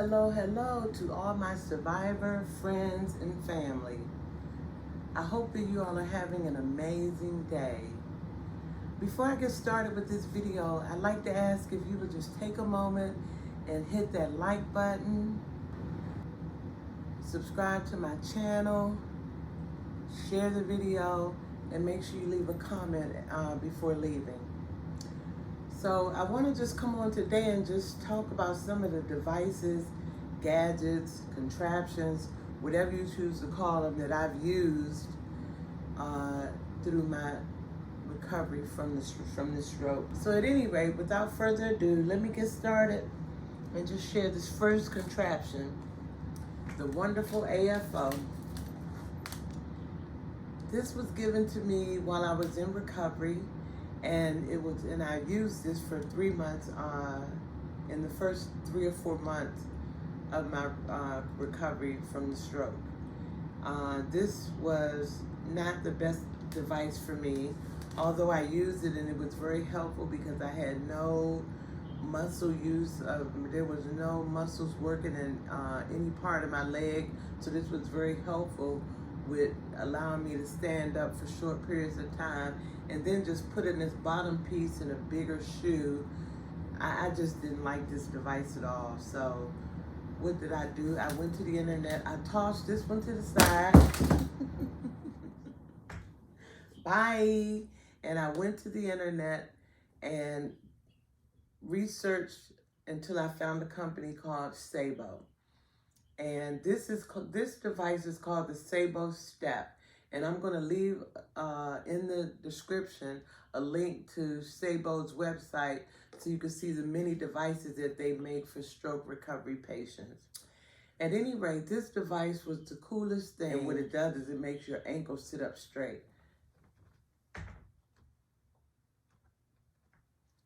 Hello to all my survivor friends and family. I hope that you all are having an amazing day. Before I get started with this video, I'd like to ask if you would just take a moment and hit that like button, subscribe to my channel, share the video, and make sure you leave a comment before leaving. So I want to just come on today and just talk about some of the devices, gadgets, contraptions, whatever you choose to call them, that I've used through my recovery from this stroke. So at any rate, without further ado, let me get started and just share this first contraption, the wonderful AFO. This was given to me while I was in recovery, and I used this for 3 months in the first 3 or 4 months of my recovery from the stroke. This was not the best device for me, although I used it and it was very helpful because I had no muscle use. There was no muscles working in any part of my leg, so this was very helpful with allowing me to stand up for short periods of time, and then just putting this bottom piece in a bigger shoe. I just didn't like this device at all. So what did I do? I went to the internet. I tossed this one to the side. Bye. And I went to the internet and researched until I found a company called Saebo. And this device is called the Saebo Step. And I'm going to leave in the description a link to Saebo's website so you can see the many devices that they make for stroke recovery patients. At any rate, this device was the coolest thing. And what it does is it makes your ankle sit up straight.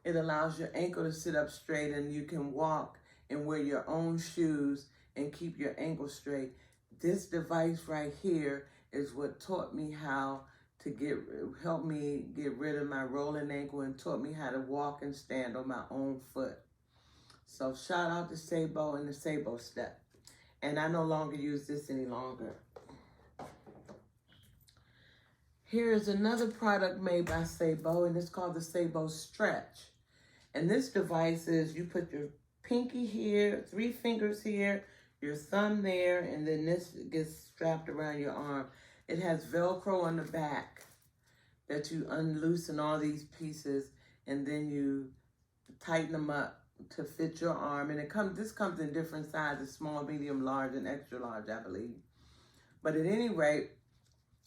It allows your ankle to sit up straight, and you can walk and wear your own shoes and keep your ankle straight. This device right here is what taught me how to help me get rid of my rolling ankle and taught me how to walk and stand on my own foot. So shout out to Saebo and the Saebo Step. And I no longer use this any longer. Here is another product made by Saebo, and it's called the Saebo Stretch. And this device is, you put your pinky here, 3 fingers here, your thumb there, and then this gets strapped around your arm. It has Velcro on the back that you unloosen all these pieces, and then you tighten them up to fit your arm. And this comes in different sizes: small, medium, large, and extra large, I believe. But at any rate,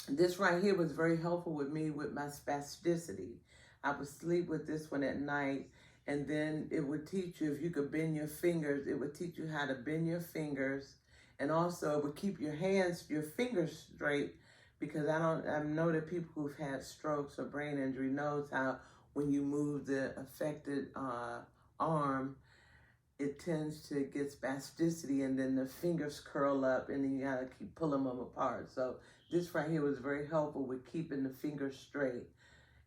this right here was very helpful with me with my spasticity. I would sleep with this one at night, and then it would teach you, if you could bend your fingers, it would teach you how to bend your fingers. And also it would keep your fingers straight, because I know that people who've had strokes or brain injury knows how when you move the affected arm, it tends to get spasticity, and then the fingers curl up, and then you gotta keep pulling them apart. So this right here was very helpful with keeping the fingers straight.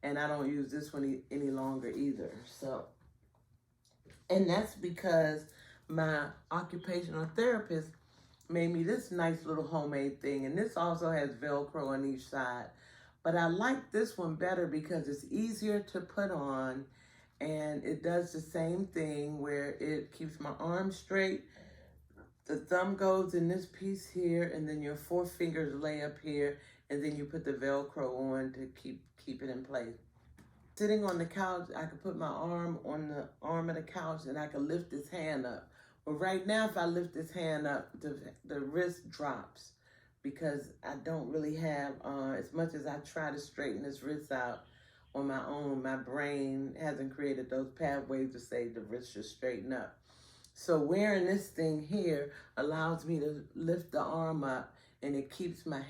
And I don't use this one any longer either. So, and that's because my occupational therapist made me this nice little homemade thing. And this also has Velcro on each side. But I like this one better because it's easier to put on, and it does the same thing where it keeps my arm straight. The thumb goes in this piece here, and then your 4 fingers lay up here, and then you put the Velcro on to keep it in place. Sitting on the couch, I could put my arm on the arm of the couch, and I could lift this hand up. But right now, if I lift this hand up, the wrist drops, because I don't really have, as much as I try to straighten this wrist out on my own, my brain hasn't created those pathways to say the wrist should straighten up. So wearing this thing here allows me to lift the arm up, and it keeps my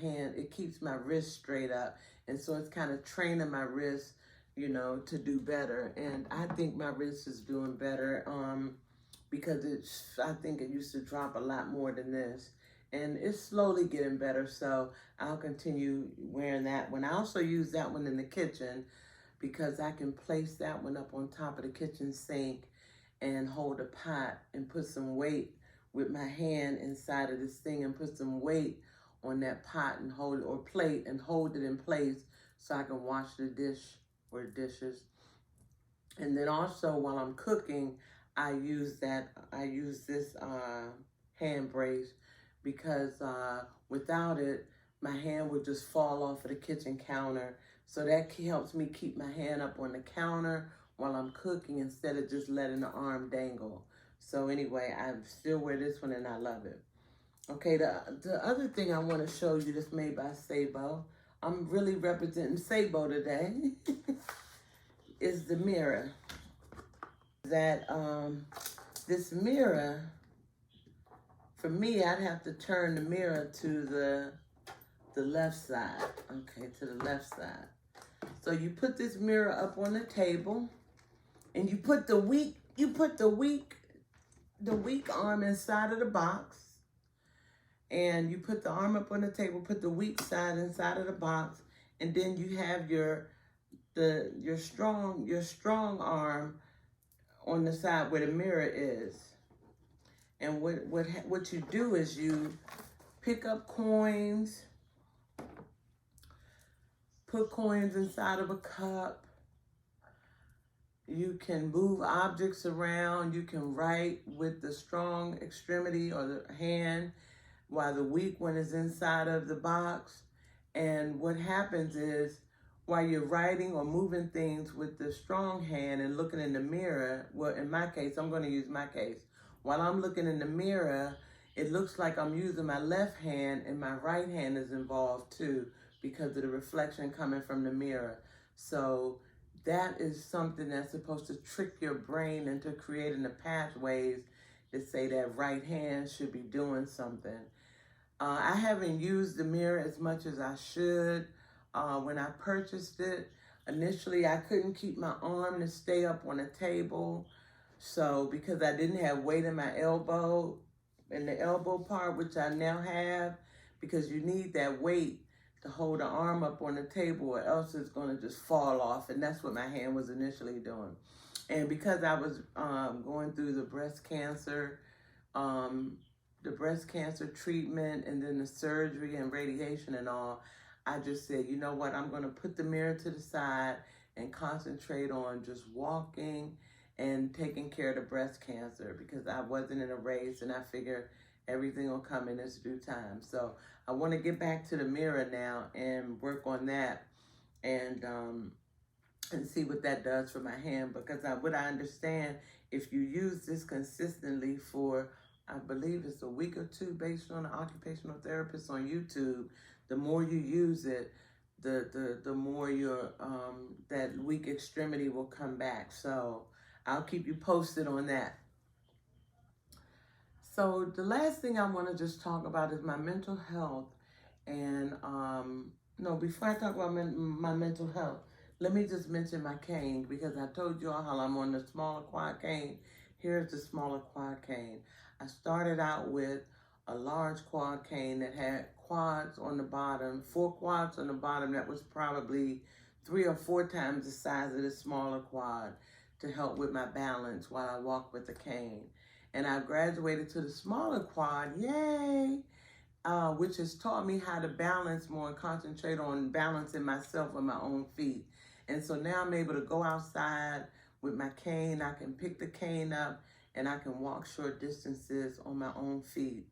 wrist straight up. And so it's kind of training my wrist, you know, to do better. And I think my wrist is doing better because I think it used to drop a lot more than this. And it's slowly getting better, so I'll continue wearing that one. I also use that one in the kitchen because I can place that one up on top of the kitchen sink and hold a pot and put some weight with my hand inside of this thing and put some weight on that pot and hold it, or plate, and hold it in place so I can wash the dish or dishes. And then also while I'm cooking, I use this hand brace because without it, my hand would just fall off of the kitchen counter. So that helps me keep my hand up on the counter while I'm cooking instead of just letting the arm dangle. So anyway, I still wear this one and I love it. Okay, the other thing I want to show you that's made by Sabo, I'm really representing Sabo today, is the mirror. That this mirror, for me, I'd have to turn the mirror to the left side. Okay, to the left side. So you put this mirror up on the table, and you put the weak arm inside of the box, and you put the arm up on the table, put the weak side inside of the box, and then you have your strong arm on the side where the mirror is. And what you do is you pick up coins, put coins inside of a cup. You can move objects around. You can write with the strong extremity or the hand while the weak one is inside of the box. And what happens is, while you're writing or moving things with the strong hand and looking in the mirror, well, in my case, I'm going to use my case. While I'm looking in the mirror, it looks like I'm using my left hand and my right hand is involved too because of the reflection coming from the mirror. So that is something that's supposed to trick your brain into creating the pathways that say that right hand should be doing something. I haven't used the mirror as much as I should. When I purchased it, initially I couldn't keep my arm to stay up on the table. So because I didn't have weight in my elbow, in the elbow part, which I now have, because you need that weight to hold the arm up on the table or else it's going to just fall off. And that's what my hand was initially doing. And because I was going through the breast cancer treatment and then the surgery and radiation and all, I just said, you know what, I'm going to put the mirror to the side and concentrate on just walking and taking care of the breast cancer because I wasn't in a race and I figured everything will come in its due time. So I want to get back to the mirror now and work on that and see what that does for my hand, because what I understand, if you use this consistently for, I believe it's a week or two based on an occupational therapist on YouTube, the more you use it, the more your that weak extremity will come back. So I'll keep you posted on that. So the last thing I want to just talk about is my mental health. And no, before I talk about my mental health, let me just mention my cane, because I told you all how I'm on the smaller quad cane. Here's the smaller quad cane. I started out with a large quad cane that had quads on the bottom, 4 quads on the bottom that was probably 3 or 4 times the size of the smaller quad to help with my balance while I walk with the cane. And I graduated to the smaller quad, yay, which has taught me how to balance more and concentrate on balancing myself on my own feet. And so now I'm able to go outside with my cane. I can pick the cane up and I can walk short distances on my own feet.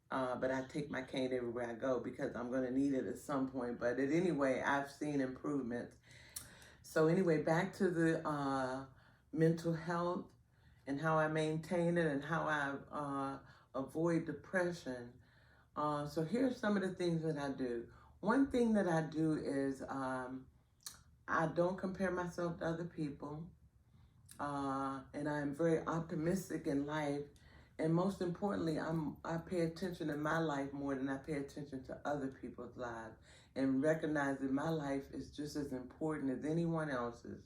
But I take my cane everywhere I go because I'm going to need it at some point. But anyway, I've seen improvements. So anyway, back to the mental health and how I maintain it and how I avoid depression. So here's some of the things that I do. One thing that I do is I don't compare myself to other people. And I'm very optimistic in life. And most importantly, I pay attention in my life more than I pay attention to other people's lives, and recognize that my life is just as important as anyone else's.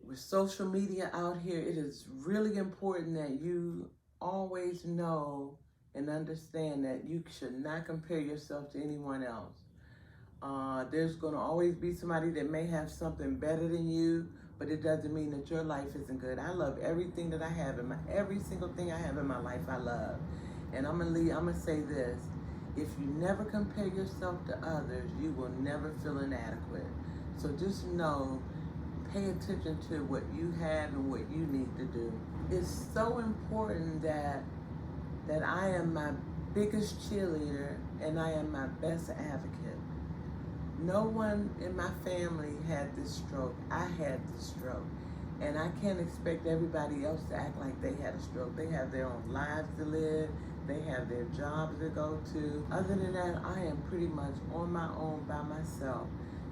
With social media out here, it is really important that you always know and understand that you should not compare yourself to anyone else. There's going to always be somebody that may have something better than you but it doesn't mean that your life isn't good. I love everything that I have every single thing I have in my life I love. And I'm gonna say this. If you never compare yourself to others, you will never feel inadequate. So just know, pay attention to what you have and what you need to do. It's so important that I am my biggest cheerleader and I am my best advocate. No one in my family had this stroke. I had this stroke. And I can't expect everybody else to act like they had a stroke. They have their own lives to live. They have their jobs to go to. Other than that, I am pretty much on my own by myself.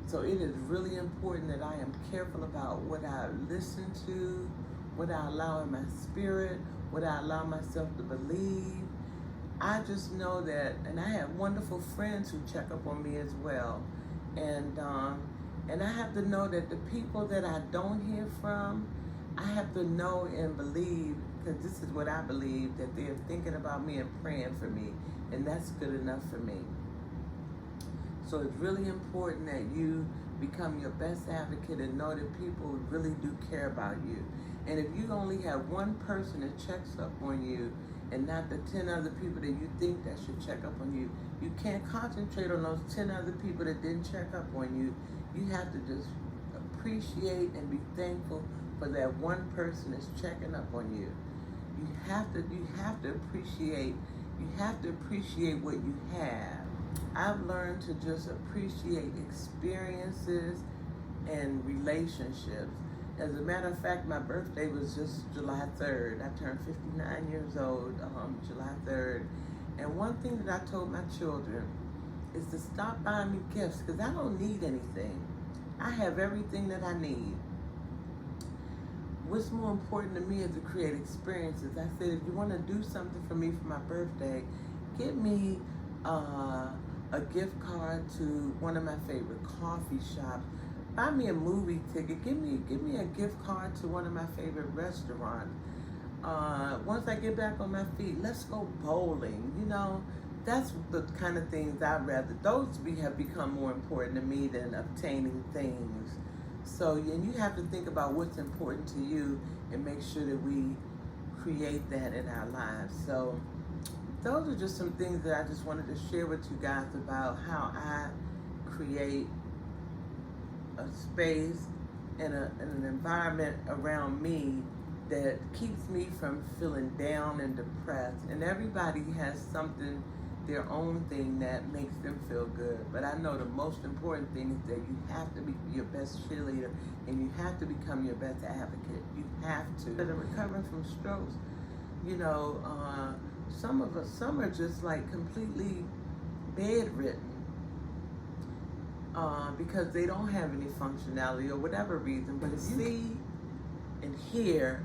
So it is really important that I am careful about what I listen to, what I allow in my spirit, what I allow myself to believe. I just know that, and I have wonderful friends who check up on me as well. And I have to know that the people that I don't hear from, I have to know and believe, because this is what I believe, that they're thinking about me and praying for me, and that's good enough for me. So it's really important that you become your best advocate and know that people really do care about you. And if you only have one person that checks up on you and not the 10 other people that you think that should check up on you, you can't concentrate on those 10 other people that didn't check up on you. You have to just appreciate and be thankful for that one person that's checking up on you. You have to appreciate what you have. I've learned to just appreciate experiences and relationships. As a matter of fact, my birthday was just July 3rd. I turned 59 years old July 3rd. And one thing that I told my children is to stop buying me gifts, because I don't need anything. I have everything that I need. What's more important to me is to create experiences. I said, if you want to do something for me for my birthday, get me a gift card to one of my favorite coffee shops. Buy me a movie ticket. Give me a gift card to one of my favorite restaurants. Once I get back on my feet, let's go bowling. You know, that's the kind of things I'd rather. Those have become more important to me than obtaining things. So, and you have to think about what's important to you and make sure that we create that in our lives. So those are just some things that I just wanted to share with you guys about how I create a space and an environment around me that keeps me from feeling down and depressed. And everybody has something, their own thing that makes them feel good. But I know the most important thing is that you have to be your best cheerleader and you have to become your best advocate. You have to. That are recovering from strokes, you know, some are just like completely bedridden because they don't have any functionality or whatever reason. But if you see and hear,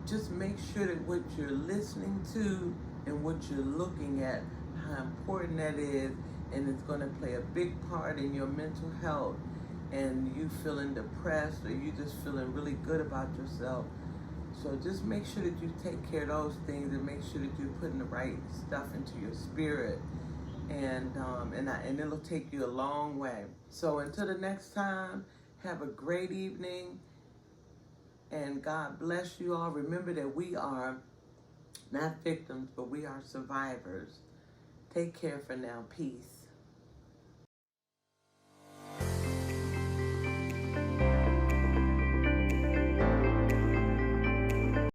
just make sure that what you're listening to and what you're looking at, how important that is, and it's going to play a big part in your mental health and you feeling depressed or you just feeling really good about yourself. So just make sure that you take care of those things and make sure that you're putting the right stuff into your spirit, and it'll take you a long way. So until the next time, have a great evening and God bless you all. Remember that we are not victims, but we are survivors. Take care for now. Peace.